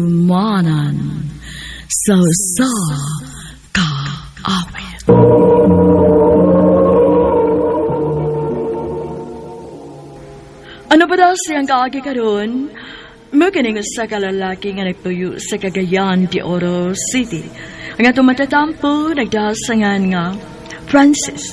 Handumanan sa kaawit. Ano ba daw siyang kaagi karon? Magaling sa kalalaki nga nagtuyo sa Cagayan de Oro City. Ang atong matatampo nagdasangan nga Francis.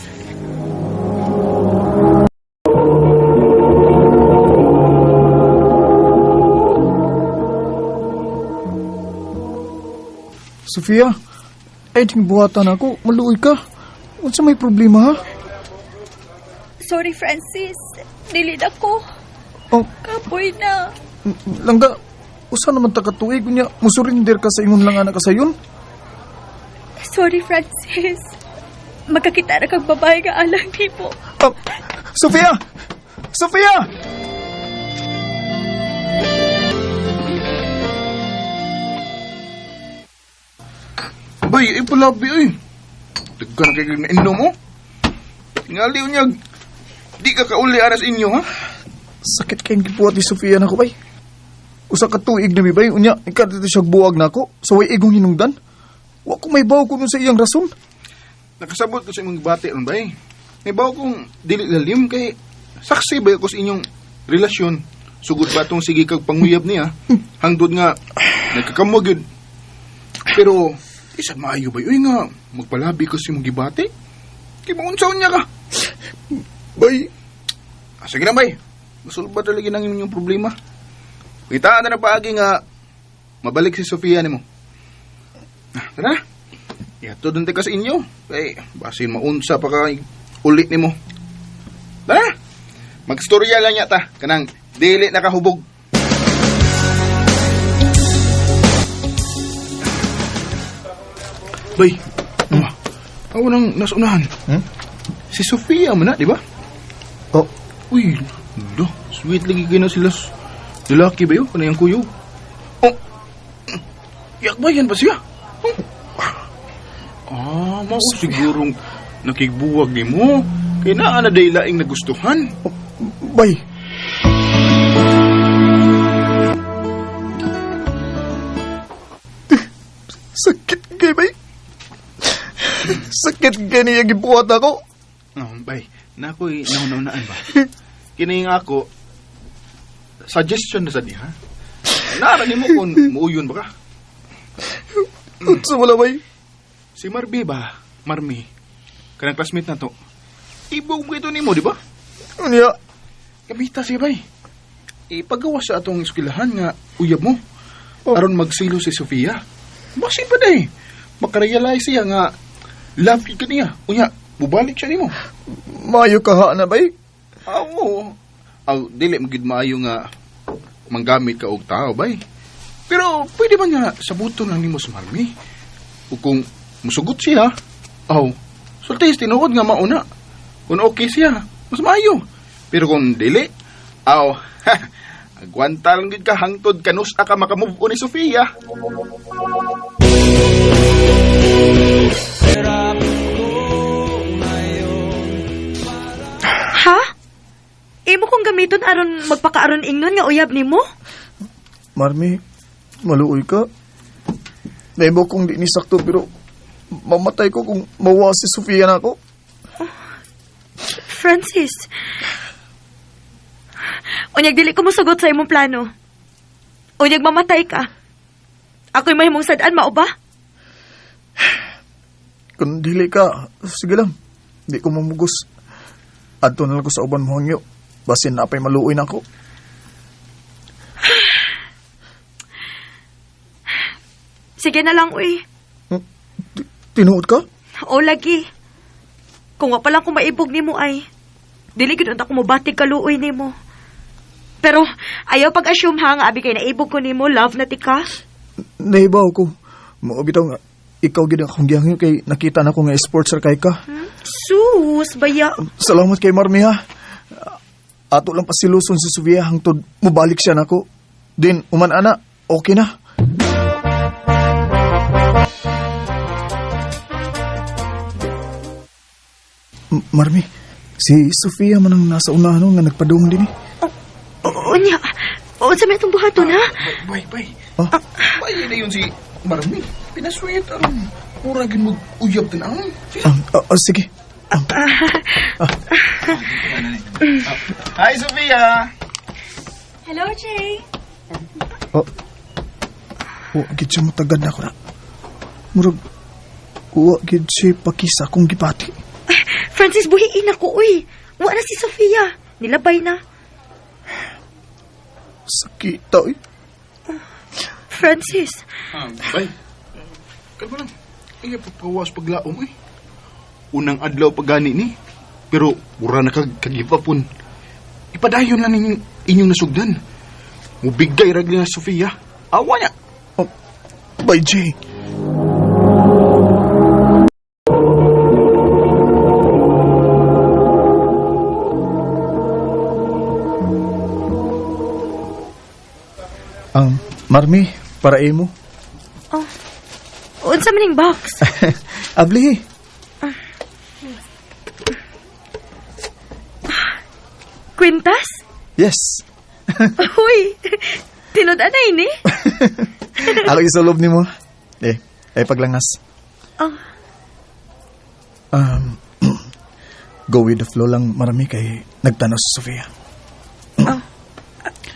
Sofia, ay ting buhatan ako. Maluoy ka. Unsa may problema, ha? Sorry, Francis. Dili na ko. Oh, Kapoy na. langga, usa naman ta katuig niya. Musurinder ka sa ingon lang anak ka sayon. Sorry, Francis. Magkakita na kang babae nga alang di mo. Sofia! Sofia! Bay, ay palabi ay. Tagkan kayo na inom mo. Ngaliw niya, di ka kauli aras inyo, ha? Sakit kayong gibuhat ni Sofia na ko, bay. Usa ka tuig na bay. Unya, ikadito siya buwag na ako. So, way igong hinungdan. Wa ko may baw ko nun sa iyang rason. Nakasabot ko sa imong bati, ano bay? May bawa kong dili lalim kay saksi ba ko sa inyong relasyon. Sugod ba itong sige kag panguyab niya? Hangdod nga, nagkakamog yun. Pero, isang maayo ba yun nga, magpalabi ko sa imong gibati? Kaya maunsaon niya ka. Bay, Sige na bay, masulba talaga ng inyong problema. Kita na paagi nga, mabalik si Sofia ni mo. Tara, yato dun ka sa inyo. Kay, basin maunsa pa ka ulit ni mo. Tara, magstorya lang yata, kanang dili nakahubog. Bay, ako nang nasunahan. Si Sofia mo na, di ba? oh, Uy, do, sweet lagi kayo na sila. Lalaki ba yun? Ano yung kuyo? Oh, yak ba yan ba siya? Mao sigurong nakigbuwag ni mo. Kaya na day laing nagustuhan. bay. Sakit kay bay. Sakit kay niya gibuhat ako. Bay, nako'y naunaan ba? Kinaing ako, suggestion na sa diha. Naranin mo kung muuyon ba ka? Unsa wala bay? Si Marby ba? Marmi. Kanang classmate na to. Ibog mo ito ni mo, di ba? Unya, Kamita siya bay. Ipagawa sa atong eskwelahan nga uyab mo. Aron magsilo si Sofia. Basi pa na eh. Makarealize siya nga love ka niya. Unya, bubalik siya ni mo. mayo ka ha na bay? Oo. Dili magid maayo nga manggamit ka og tao bay. Pero pwede ba nga sabuton lang nimo sa Marmi? O kung musugot siya, sultis tinuod nga mauna. Kung okay siya, mas maayo. Pero kung dili, agwanta lang gid ka hangtod kanus ka makamove on ni Sofia. Ha? Imo kong gamiton aron magpakaaron ingnon nga uyab nimo? Marmi, maluoy ka. Naibo kong di nisakto pero mamatay ko kung mawa si Sofia na ako. Francis. Unyag dili ko musugot sa imong plano. Unyag mamatay ka. Ako'y mahimong sadaan, mao ba? Kung dili ka, sige lang. Di ko mamugos. Adto na lang ko sa uban mo hangyo. Basin na apay maluoy na ako. Sige na lang, uy. Tinuod ka? O lagi. Kung nga palang kung maibog nimo ay, dili gid unta ko mobatig kaluoy nimo. Pero ayaw pag-assume ha nga abi kay naibog ko nimo, love na tika. Nahibaw ko. Maubitaw nga. Ikaw gid akong gihangyo kay nakita na ko nga sportser kay ka. Sus, baya. Salamat kay Marmi ha. Ato lang pasiluson si Sofia hangtod mubalik siya nako. Din uman ana, okay na. Marmi, si Sofia man ang nasa unahan nga nagpadung din eh. Unsa may itong buhaton, ha? Bay. Oh, Bay na yun si Marmi. Pinaswet ang muragin mo uyab tinang. sige. Hi, Sofia! Hello, Jay. Gid siya matagad na ako na. Murag, gid siya pakisa kong gipati. Francis, buhiin ako, uy. Wa na si Sofia. Nilabay na. Sakita, eh. Francis. Bay. Kalma lang. Iya pagpawas paglaom eh. Unang adlaw pagani ni. Pero mura na kagipapon. Ipadayon lang inyong nasugdan. Mubigay ragli na Sofia. Awa niya. Bay, Jay. Marmi, para imo. Unsa maning box? Abli. Kwintas? Yes. Uy, tinud-anay ni. Ako isulob ni mo. Paglangas. Go with the flow lang, Marmi, kay nagtanaw si Sofia.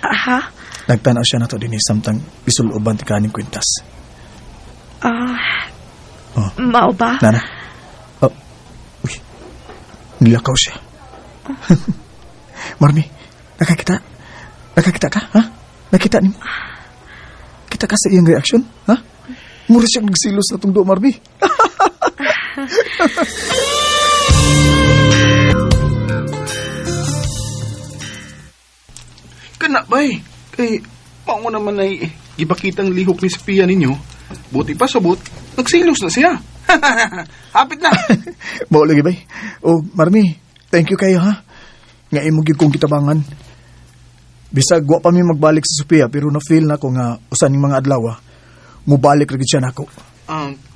Aha? Nagtanaw siya na to din samtang isuloban ti kaning kwintas. Mao ba? Nana. Uy. Nilakaw siya. Marmi, nakakita? Nakakita ka, ha? Nakita ni mo? Kita ka sa iyang reaction, ha? Mura siya magsilos na itong do, Marmi. Kana bay. Kay paano naman ay gibakitang lihok ni Sofia ninyo. Buti pa sabot. Nagsilos na siya. Hapit na. Bawa lagi, bay. Marmi, thank you kayo, ha? Nga imugig kong kitabangan. Bisag, wa pa mi magbalik sa Sofia, pero na-feel na ko nga usan ng mga adlaw, mubalik rin siya na ako.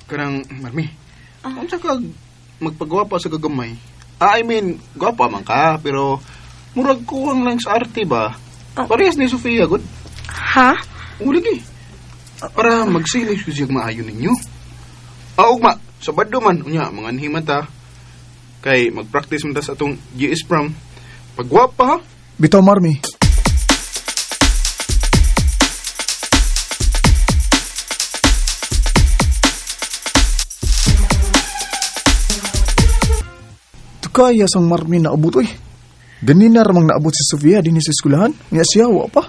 Karang, Marmi, kung sa kag magpagwapa sa gagamay, I mean, gwapa man ka, pero murag kuwang lang sa arte ba? Parehas ni Sofia, good? Ha? Uligi. Para magsilis ko siya maayon ninyo. Ugma, sabad man, unya, mga anhimata. Kay mag-practice man ta sa atong GS prom. Pagwapa, ha? Bitaw, Marmi. Kaya sang Marmi na abot, oy. Ganina ramang naabot si Sofia din sa eskulahan. Nga siya, wa pa.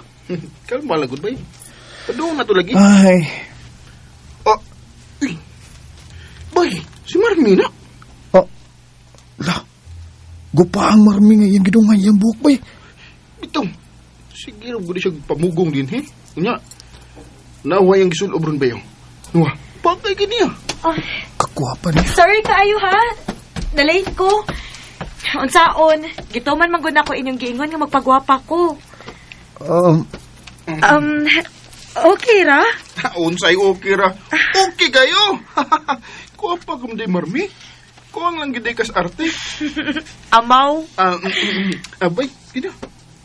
Kalma lang, good bay. Padung na to lagi. Ay, Bay, si Marmi na. gupahang Marmi nga yung gidungay yung buhok, bay. Bitong, sige rin ko siya pamugong din, he? Unya, nawa yung gisulobron ba yung? Nawa, bakay gini, Kakwapa niya. Sorry kaayo, ha? Nalate ko. Unsaon, gituman man gud ako inyong giingon nga magpagwapa ko. Okay ra? Unsay okay ra. Okay kayo. Kuwapa kung di Marmi. Kuwang lang giday kas arte. Amaw. Abay, gina.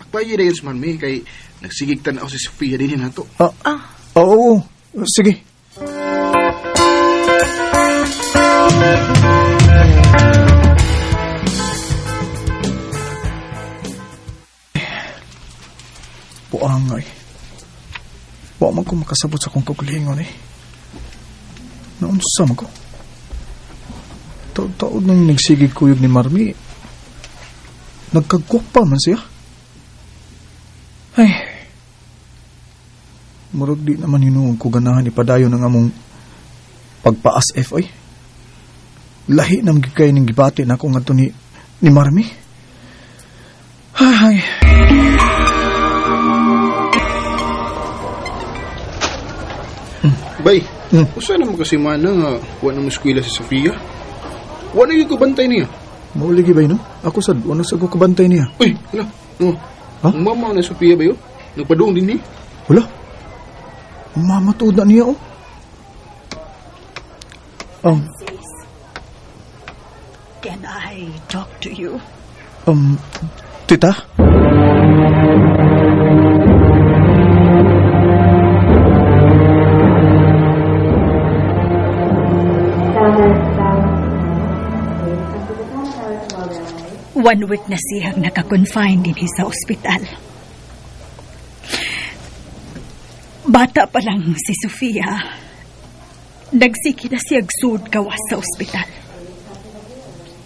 Akbayi na yun si Marmi kay nagsigig tanaw si Sofia din na to. Oo, sige. Puangay. Wa man ko makasabot sa kong kagulingon, Naunsa man ko. Taod nang nagsigig kuyog ni Marmi. Nagkagkok pa man siya. Ay. Murag di naman hinuong ko ganahan ipadayon ng among pagpaas FI. Lahi nang gikay ning gibati na ako ngadto ni Marmi. Ay. Bay, usa na mo kasi mana nga wala na eskwela si Sofia. Wala yung kabantay niya. Mauligi ba no? Ako sad, wala sa ko kabantay niya. Uy, hala. No. Ha? Ang mama na Sofia ba yun? Nagpadung din ni. Wala. Mamatuod na niya, Can I talk to you? Tita? 1 week na siyang nakakonfine din sa ospital. Bata pa lang si Sofia, nagsiki na siyang sud gawas sa ospital.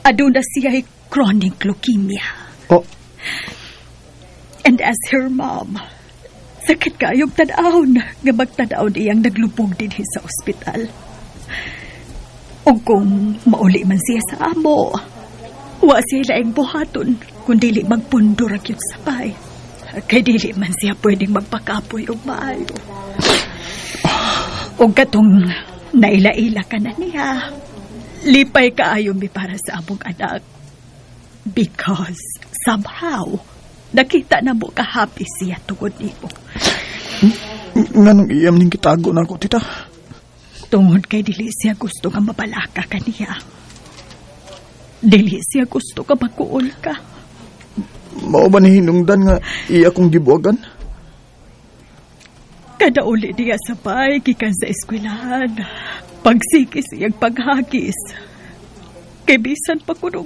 Aduna siya ay chronic leukemia. Oh, And as her mom, sakit kayong tanaon nga magtanaon iyang naglubog din sa ospital. O kung mauli man siya sa amo, wa siya laing buhaton kung dili magpundor ang yung sapay. Kay dili man siya pwedeng magpakapoy o maayo. O katong naila-ila ka na niya, lipay kaayo mi para sa among anak. Because somehow, nakita na mo ka-happy siya tungod nimo. nga nung iyam ning kitago na ako, tita. Tungod kay dili siya gusto nga mabalaka ka niya. Dili siya gusto ka magkuol ka. Mao ba ni hinungdan nga iya kong gibuagan? Kada uli niya sa pay, gikan sa eskwelahan. Pagsikis iyang paghagis. Kay bisan pa kuno.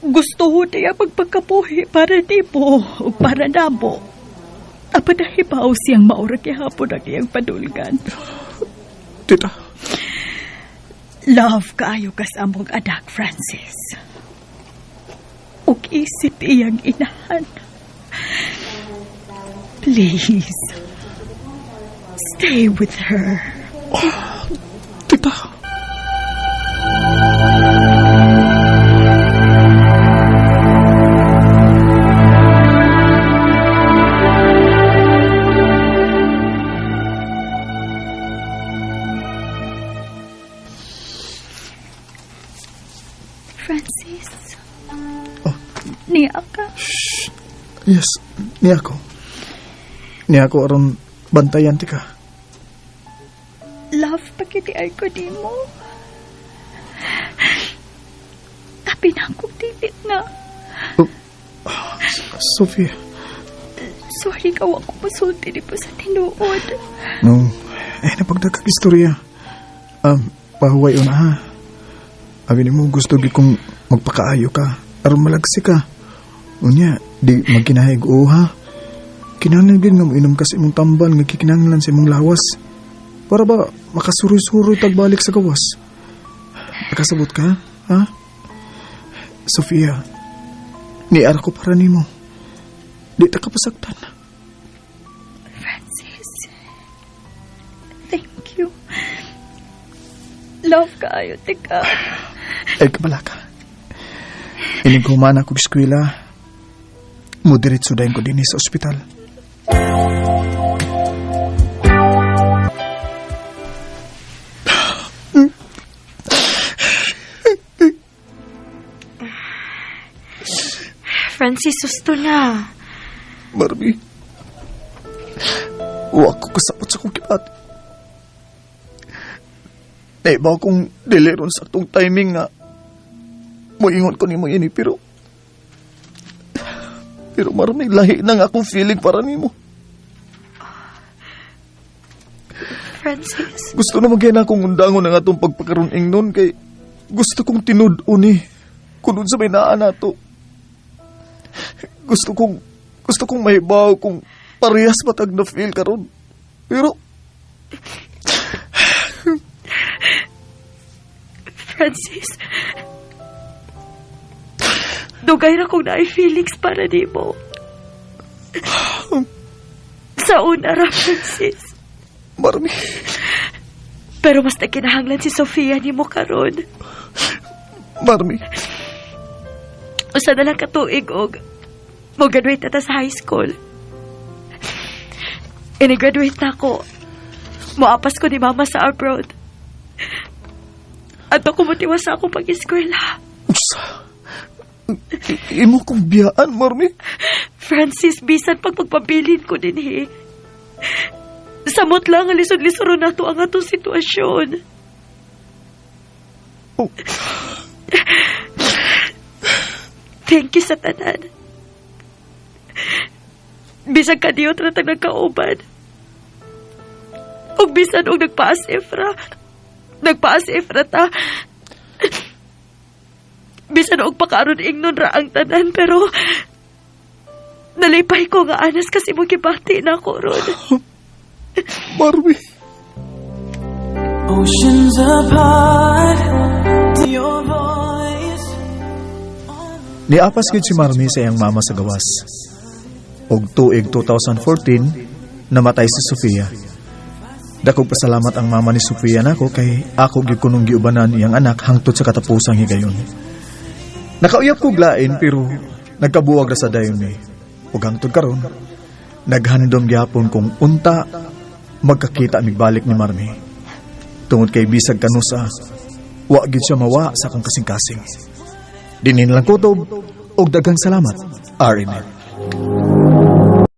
Gusto ho niya magpagkapuhi para di po o para namo. Apa na hibaw siyang maura kihapon ang iyang padulgan. Tita, Love kaayo ka sa among anak, Francis. Ug isip iyang inahan. Please, stay with her. tita. Francis, Oh, niya ka. yes, niya ako. Niya ako aron bantayan ti ka. Love pa kiti ay ko di mo. Tapi na akong tilit na. Sophia, Sorry ka, ako masulti di po sa tinuod. no, napagdagkag istorya. Pahuway una ha. Abi ni mo gusto gi kong magpakaayo ka, aron malagsi ka. Unya, di magkinahig o ha. Kinahanglan gid nga moinom ka sa imong tambal nga kikinahanglan sa imong lawas. Para ba makasuroy-suroy tagbalik sa gawas. Nakasabot ka, ha? Sofia, niara ko para nimo. Di ta kapasaktan. Francis, thank you. Love kaayo, tika. Ay, kabala ka. Inig humana ko eskwela. Mudiritso dahin ko din sa ospital. Francis, susto na. Marmi, huwag ko kasapot sa kong kipat. Naibaw kong deliron sa tong timing nga moingon ko ni mo ini, pero marami lahi na nga akong feeling para nimo. Francis, Gusto na magyana akong undangon ang atong pagpakaroning nun kay gusto kong tinud-o ni kunod sa may naa nato. Gusto kong mahibaw kung parehas matag na feel karon. Pero Francis, dugay na kong naay feelings para di mo. Sa una ra, Francis. marami, Pero mas nakinahanglan si Sofia ni mo karon. marami. Usa na lang katuig og mo graduate na ta sa high school. Ini-graduate na ako. Moapas ko ni mama sa abroad. At ako motiwa sa akong pag-eskwela. Usa, imo kong biyaan, marami. Francis, bisan pag magpabilin ko din Samot lang ang lisod-lisod na to ang atong sitwasyon. Oh, Thank you sa tanan. Bisan kadiyot na tag nagkauban. O bisan og nagpaasif ra ta. Bisan og pakaron ingnon ra ang tanan, pero nalipay ko nga anas kasi mo gibati na ako ron. Marmi. Oceans apart, your voice. Niapas gid si Marmi sa iyang mama sa gawas. Og tuig 2014, namatay si Sofia. Dakog pasalamat ang mama ni Sofia nako kay ako gyud kunong giubanan iyang anak hangtod sa katapusang higayon. Nakauyab kog lain pero nagkabuwag ra sa dayon ni. Ug hangtod karon, naghandom gyapon kung unta magkakita migbalik ni Marmi. Tungod kay bisag kanusa, wa gid siya mawa sa akong kasing-kasing. Dinin lang kutob og daghang salamat. RNN.